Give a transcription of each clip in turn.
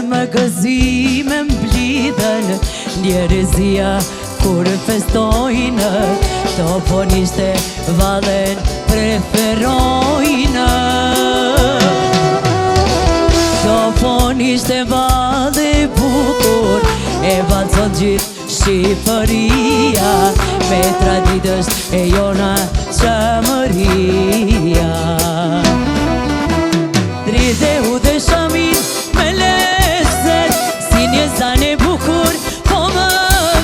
më gëzime m'blidhen njerëzia kur festojnë, toponishte vallen preferojnë. Toponishte valle bukur e valcon gjithë Shqipëria, me traditës e jona qamëria. Dridheu dhe shamin me lezet, si një zane bukur po më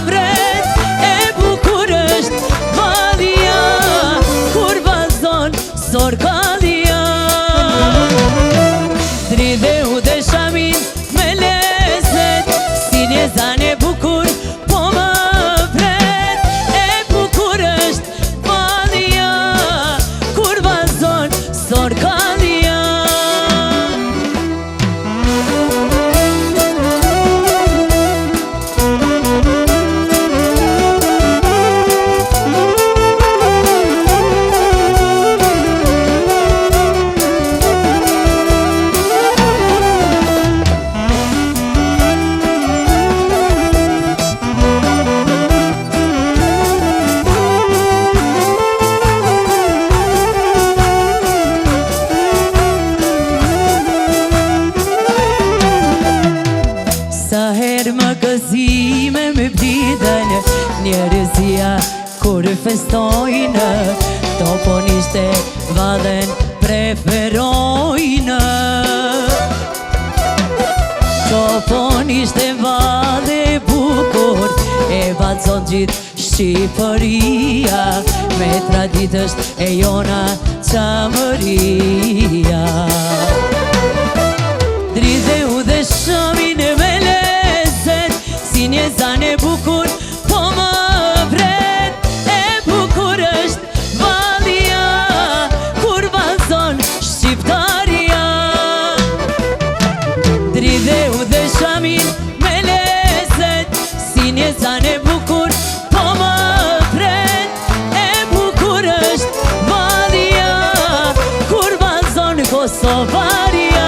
vret. E bukur është valia, kur vazon sorkalia. Dridheu dhe shamin me lezet, si një zane bukur po më vret. E bukur është valia, kur vazon sorkalia. Sa her më gëzime me blidhen njerëzia kur festojnë, toponishte vallen preferojnë. Toponishte valle bukur e valcon gjithë Shqipëria, me traditës e jona qamëria. Dridheu dhe shamin me lezet, si një zane bukur po më vret. E bukur është valia, kur vazon Shqiptaria. Dridheu dhe shamin me lezet, si një zane bukur po më vret. E bukur është valia, kur vazon Kosovaria.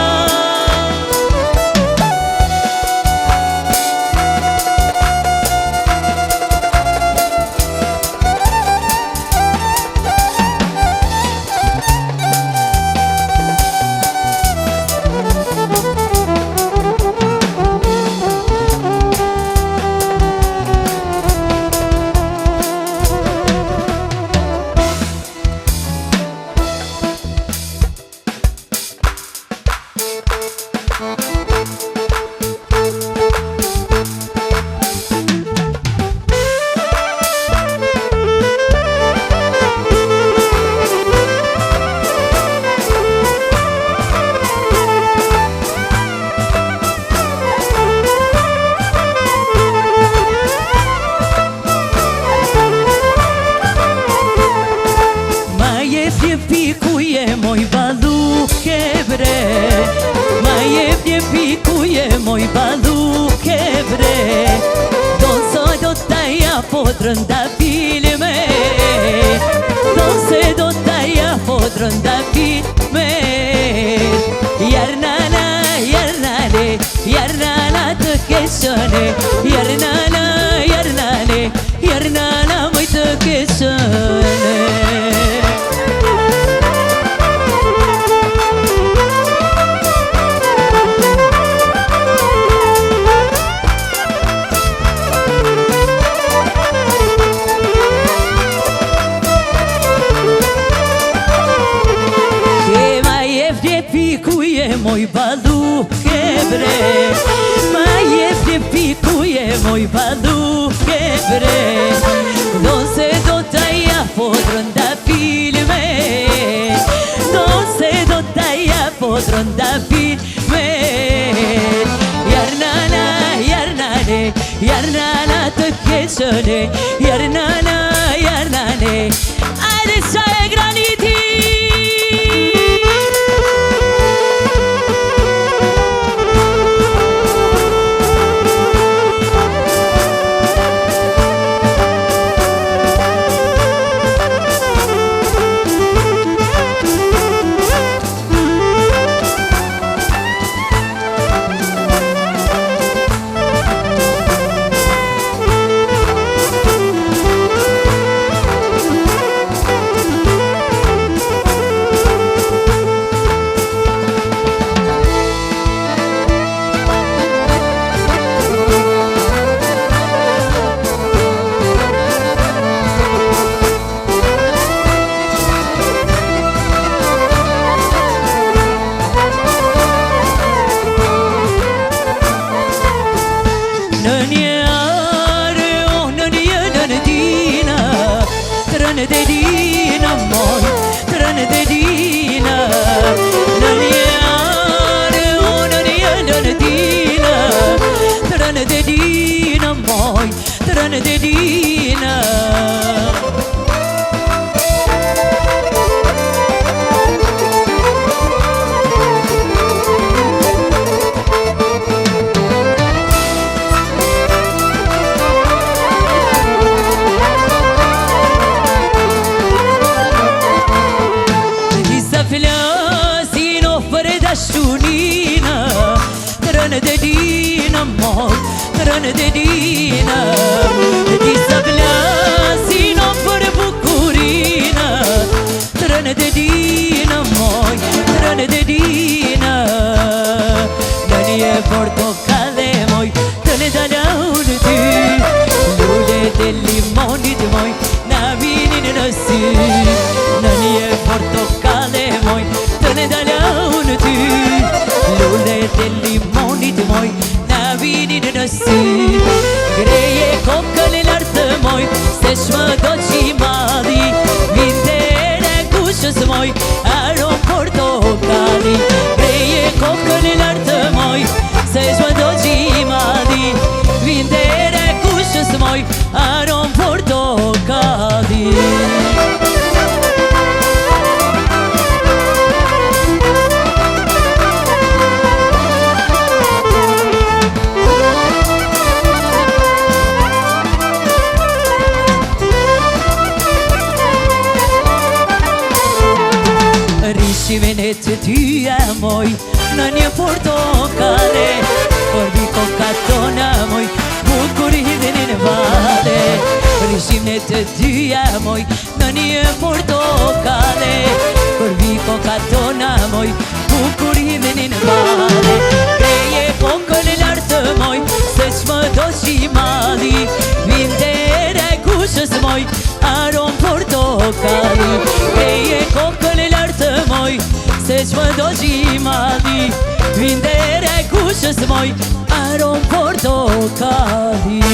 Pikuje moj baluke bre, ma jep një pikuje moj baluke bre. Don se do t'aja podrën da filme, don se do t'aja podrën da filme. Jarnana, jarnane, jarnana të keshëne, jarnana, jarnane, jarnana mëj të keshëne. Pikuje moj baluke bre, ma jep një pikuje moj baluke bre. Don se do t'aja podrën da filme, don se do t'aja podrën da filme. Jarnana, jarnane, jarnana të keshëne, jarnana, jarnane. Ajde qa e graniti. Tërën dhe dina moj, tërën dhe dina. Në njërë, në njërë në dina. Tërën dhe dina moj, tërën dhe dina. Shunina, tërën dhe dina moj, tërën dhe dina. Disa vlasin o për bukurina, tërën dhe dina moj, tërën dhe dina. Në një portokale moj, të ne dalon ty, lule dhe limonit moj, na vinin në sy. Në një portokale moj, të ne dalon ty, lule dhe limonit moj, na vinin në sy. Greje kokën e lartë moj, se shmë do qimali, vindere kushës moj, aron portokali. Greje kokën e lartë moj, se shmë do qimali, vindere kushës moj, aron portokali. Rishimin e të tyja moj, në një portokale, për vi kokatona moj, bukur hidhin në vale. Rishimin e të tyja moj, në një portokale, për vi kokatona moj, bukur hidhin në vale. Greje kokën e lartë moj, se qmë do qimali, vindere kushës moj, aron portokali. Greje kokën e lartë moj, se qmë do qimali, vindere kushës moj, aron portokali.